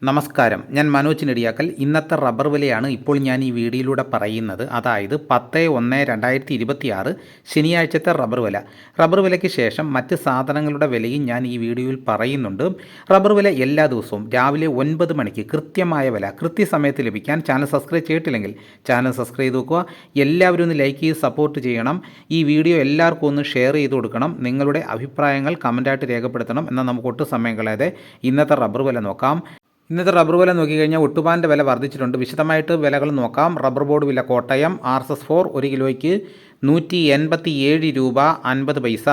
നമസ്കാരം, ഞാൻ മനോജ് നെടിയാക്കൽ. ഇന്നത്തെ റബ്ബർ വിലയാണ് ഇപ്പോൾ ഞാൻ ഈ വീഡിയോയിലൂടെ പറയുന്നത്. അതായത് 10/1/2026 ശനിയാഴ്ചത്തെ റബ്ബർ വില. റബ്ബർ വിലയ്ക്ക് ശേഷം മറ്റ് സാധനങ്ങളുടെ വിലയും ഞാൻ ഈ വീഡിയോയിൽ പറയുന്നുണ്ട്. റബ്ബർ വില എല്ലാ ദിവസവും രാവിലെ 9 മണിക്ക് കൃത്യമായ വില കൃത്യസമയത്ത് ലഭിക്കാൻ ചാനൽ സബ്സ്ക്രൈബ് ചെയ്തിട്ടില്ലെങ്കിൽ ചാനൽ സബ്സ്ക്രൈബ് ചെയ്ത് നോക്കുക. എല്ലാവരും ഒന്ന് ലൈക്ക് ചെയ്ത് സപ്പോർട്ട് ചെയ്യണം. ഈ വീഡിയോ എല്ലാവർക്കും ഒന്ന് ഷെയർ ചെയ്ത് കൊടുക്കണം. നിങ്ങളുടെ അഭിപ്രായങ്ങൾ കമൻറ്റായിട്ട് രേഖപ്പെടുത്തണം. എന്നാൽ നമുക്ക് ഒട്ടും സമയം കളയാതെ ഇന്നത്തെ റബ്ബർ വില നോക്കാം. ഇന്നത്തെ റബ്ബർ വില നോക്കിക്കഴിഞ്ഞാൽ ഒട്ടുപാലിൻ്റെ വില വർദ്ധിച്ചിട്ടുണ്ട്. വിശദമായിട്ട് വിലകൾ നോക്കാം. റബ്ബർ ബോർഡ് വില കോട്ടയം RSS4 1 കിലോയ്ക്ക് 187 രൂപ 50 പൈസ.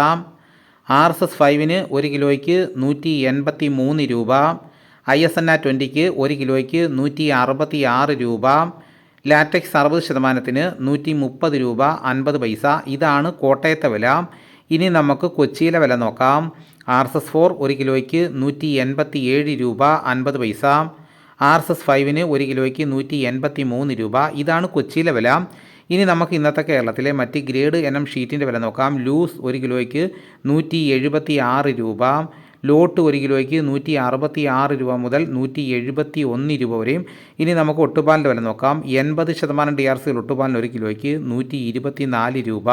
RSS5 1 കിലോയ്ക്ക് 183 രൂപ. ISNA 20 1 കിലോയ്ക്ക് 166 രൂപ. ലാറ്റക്സ് 60% 130 രൂപ 50 പൈസ. ഇതാണ് കോട്ടയത്തെ വില. ഇനി നമുക്ക് കൊച്ചിയിലെ വില നോക്കാം. RSS4 1 കിലോയ്ക്ക് 187 രൂപ 50 പൈസ. RSS5 1 കിലോയ്ക്ക് 183 രൂപ. ഇതാണ് കൊച്ചിയിലെ വില. ഇനി നമുക്ക് ഇന്നത്തെ കേരളത്തിലെ മറ്റ് ഗ്രേഡ് ഇനം ഷീറ്റിൻ്റെ വില നോക്കാം. ലൂസ് 1 കിലോയ്ക്ക് 176 രൂപ. ലോട്ട് 1 കിലോയ്ക്ക് 166 രൂപ മുതൽ 171 രൂപ വരെയും. ഇനി നമുക്ക് ഒട്ടുപാലിൻ്റെ വില നോക്കാം. 80% DRC ഒട്ടുപാലിന് 1 കിലോയ്ക്ക് 124 രൂപ.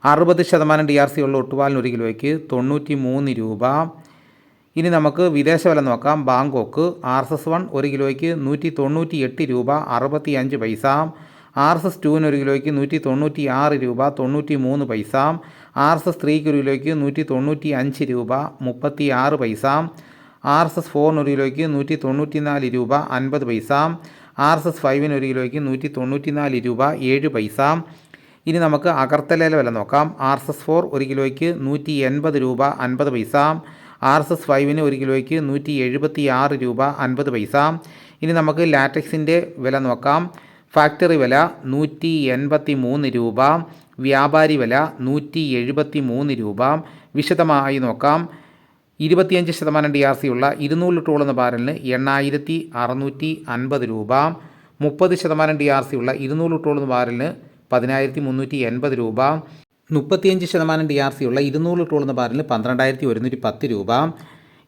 60% DRC ഉള്ള ഒട്ടുപാലിന് 1 കിലോയ്ക്ക് 93 രൂപ. ഇനി നമുക്ക് വിദേശ വില നോക്കാം. ബാങ്കോക്ക് RSS1 1 കിലോയ്ക്ക് 198 രൂപ 65 പൈസ. RSS2 1 കിലോയ്ക്ക് 196 രൂപ 93 പൈസ. RSS3 1 കിലോയ്ക്ക് 195 രൂപ 36 പൈസ. RSS4 1 കിലോയ്ക്ക് 194 രൂപ 50 പൈസ. RSS5 1 കിലോയ്ക്ക് 194 രൂപ 7 പൈസ. ഇനി നമുക്ക് അഗർത്തലയിലെ വില നോക്കാം. RSS4 1 കിലോയ്ക്ക് 180 രൂപ 50 പൈസ. RSS5 1 കിലോയ്ക്ക് 176 രൂപ 50 പൈസ. ഇനി നമുക്ക് ലാറ്റക്സിൻ്റെ വില നോക്കാം. ഫാക്ടറി വില 183 രൂപ. വ്യാപാരി വില 173 രൂപ. വിശദമായി നോക്കാം. 25% DRC ഉള്ള 200 ലിറ്റർ എന്ന ബാരലിന് 8650 രൂപ. 30% DRC ഉള്ള 200 ലിറ്റർ എന്ന ബാരലിന് 10380 രൂപ. 35% DRC ഉള്ള 200 ലിറ്റർ എന്ന ബാരലിന് 12110 രൂപ.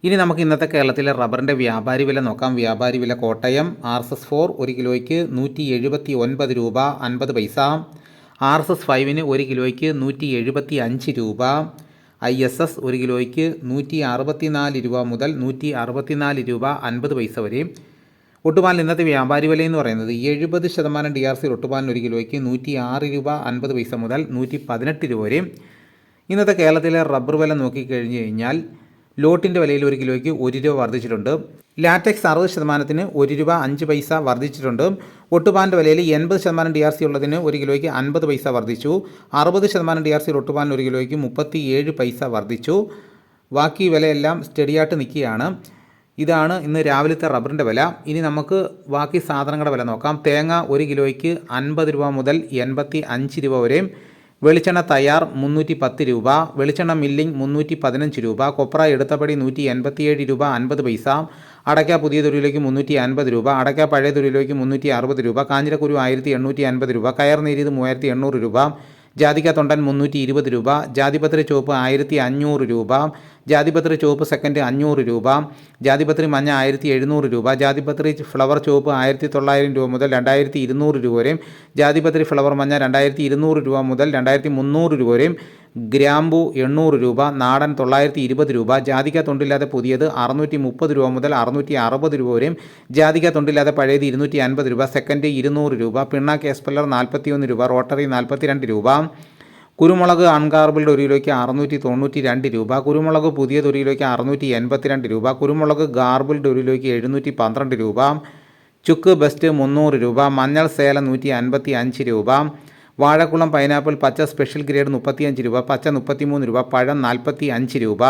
ഇനി നമുക്ക് ഇന്നത്തെ കേരളത്തിലെ റബ്ബറിൻ്റെ വ്യാപാരി വില നോക്കാം. വ്യാപാരി വില കോട്ടയം RSS4 1 കിലോയ്ക്ക് 179 രൂപ 50 പൈസ. RSS5 1 കിലോയ്ക്ക് 175 രൂപ. ISS 1 കിലോയ്ക്ക് 164 രൂപ മുതൽ 164 രൂപ 50 പൈസ വരെ. ഒട്ടുപാലിന് ഇന്നത്തെ വ്യാപാരി വില എന്ന് പറയുന്നത് 70% DRC ഒട്ടുപാലിന് 1 കിലോയ്ക്ക് 106 രൂപ 50 പൈസ മുതൽ 118 രൂപ വരെ. ഇന്നത്തെ കേരളത്തിലെ റബ്ബർ വില നോക്കിക്കഴിഞ്ഞ് കഴിഞ്ഞാൽ ലോട്ടിൻ്റെ വിലയിൽ 1 കിലോയ്ക്ക് 1 രൂപ വർദ്ധിച്ചിട്ടുണ്ട്. ലാറ്റക്സ് 60% 1 രൂപ 5 പൈസ വർദ്ധിച്ചിട്ടുണ്ട്. ഒട്ടുപാലിൻ്റെ വിലയിൽ 80% DRC ഉള്ളതിന് 1 കിലോയ്ക്ക് 50 പൈസ വർദ്ധിച്ചു. 60% DRC ഒട്ടുപാലിന് 1 കിലോയ്ക്ക് 37 പൈസ വർദ്ധിച്ചു. ബാക്കി വിലയെല്ലാം സ്റ്റഡിയായിട്ട് നിൽക്കുകയാണ്. ഇതാണ് ഇന്ന് രാവിലത്തെ റബ്ബറിൻ്റെ വില. ഇനി നമുക്ക് ബാക്കി സാധനങ്ങളുടെ വില നോക്കാം. തേങ്ങ 1 കിലോയ്ക്ക് 50 രൂപ മുതൽ 85 രൂപ വരെ. വെളിച്ചെണ്ണ തയ്യാർ 310 രൂപ. വെളിച്ചെണ്ണ മില്ലിംഗ് 315 രൂപ. കൊപ്ര എടുത്തപടി 187 രൂപ 50 പൈസ. അടയ്ക്ക പുതിയ തൊഴിലേക്ക് 350 രൂപ. അടയ്ക്ക പഴയ തൊഴിലേക്ക് 360 രൂപ. കാഞ്ഞിരക്കുരു 1850 രൂപ. കയർ നേരിയത് 3800 രൂപ. ജാതിക്ക തൊണ്ടൻ 320 രൂപ. ജാതിപത്രി ചുവപ്പ് 1500 രൂപ. ജാതിപത്രി ചുവപ്പ് സെക്കൻഡ് 500 രൂപ. ജാതിപത്രി മഞ്ഞ 1700 രൂപ. ജാതിപത്രി ഫ്ലവർ ചുവപ്പ് 1900 രൂപ മുതൽ 2200 രൂപ വരെയും. ജാതിപത്രി ഫ്ലവർ മഞ്ഞ 2200 രൂപ മുതൽ 2300 രൂപ വരെയും. ഗ്രാമ്പു 800 രൂപ. നാടൻ 920 രൂപ. ജാതിക്ക തൊണ്ടില്ലാതെ പുതിയത് 630 രൂപ മുതൽ 660 രൂപ വരെയും. ജാതിക്ക തൊണ്ടില്ലാതെ പഴയത് 250 രൂപ. സെക്കൻഡ് 200 രൂപ. പിണ്ണാക്ക് എസ്പെല്ലർ 41 രൂപ. റോട്ടറി 42 രൂപ. കുരുമുളക് അൺകാർബിൾഡ് 1 കിലോയ്ക്ക് 692 രൂപ. കുരുമുളക് പുതിയത് 1 കിലോയ്ക്ക് 682 രൂപ. കുരുമുളക് ഗാർബിൾഡ് 1 കിലോയ്ക്ക് 712 രൂപ. ചുക്ക് ബെസ്റ്റ് 300 രൂപ. മഞ്ഞൾ സേലം 155 രൂപ. വാഴക്കുളം പൈനാപ്പിൾ പച്ച സ്പെഷ്യൽ ഗ്രേഡ് 35 രൂപ. പച്ച 33 രൂപ. പഴം 45 രൂപ.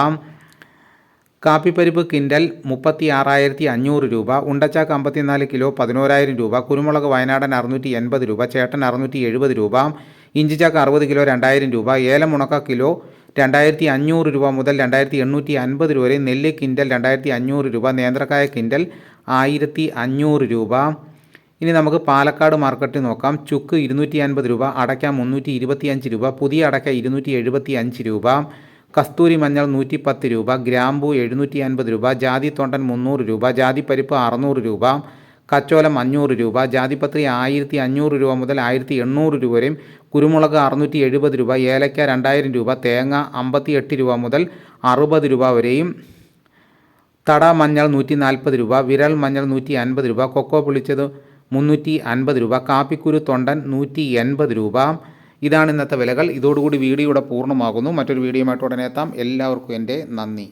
കാപ്പിപ്പരിപ്പ് കിൻഡൽ 36,500 രൂപ. ഉണ്ടച്ചാക്ക് 54 കിലോ 11,000 രൂപ. കുരുമുളക് വയനാടൻ 680 രൂപ. ചേട്ടൻ 670 രൂപ. ഇഞ്ചിച്ചാക്ക് 60 കിലോ 2000 രൂപ. ഏലം ഉണക്ക കിലോ 2500 രൂപ മുതൽ 2850 രൂപ വരെ. നെല്ല് കിൻഡൽ 2500 രൂപ. നേന്ത്രക്കായ കിൻഡൽ 1500 രൂപ. ഇനി നമുക്ക് പാലക്കാട് മാർക്കറ്റ് നോക്കാം. ചുക്ക് 250 രൂപ. അടയ്ക്ക 325 രൂപ. പുതിയ അടയ്ക്ക 275 രൂപ. കസ്തൂരി മഞ്ഞൾ 110 രൂപ, ഗ്രാമ്പൂ 750 രൂപ, ജാതിത്തൊണ്ടൻ 300 രൂപ, ജാതിപ്പരിപ്പ് 600 രൂപ, കച്ചോലം 500 രൂപ, ജാതിപത്രി 1500 രൂപ മുതൽ 1800 രൂപ വരെയും, കുരുമുളക് 670 രൂപ, ഏലക്ക 2000 രൂപ, തേങ്ങ 58 രൂപ മുതൽ 60 രൂപ വരെയും, തട മഞ്ഞൾ 140 രൂപ, വിരൽ മഞ്ഞൾ 150 രൂപ, കൊക്കോ പൊളിച്ചത് 350 രൂപ, കാപ്പിക്കുരു തൊണ്ടൻ 180 രൂപ. ഇതാണ് ഇന്നത്തെ വിലകൾ. ഇതോടുകൂടി വീഡിയോ ഇവിടെ പൂർണ്ണമാകുന്നു. മറ്റൊരു വീഡിയോയുമായിട്ട് ഉടനെ എത്താം. എല്ലാവർക്കും എൻ്റെ നന്ദി.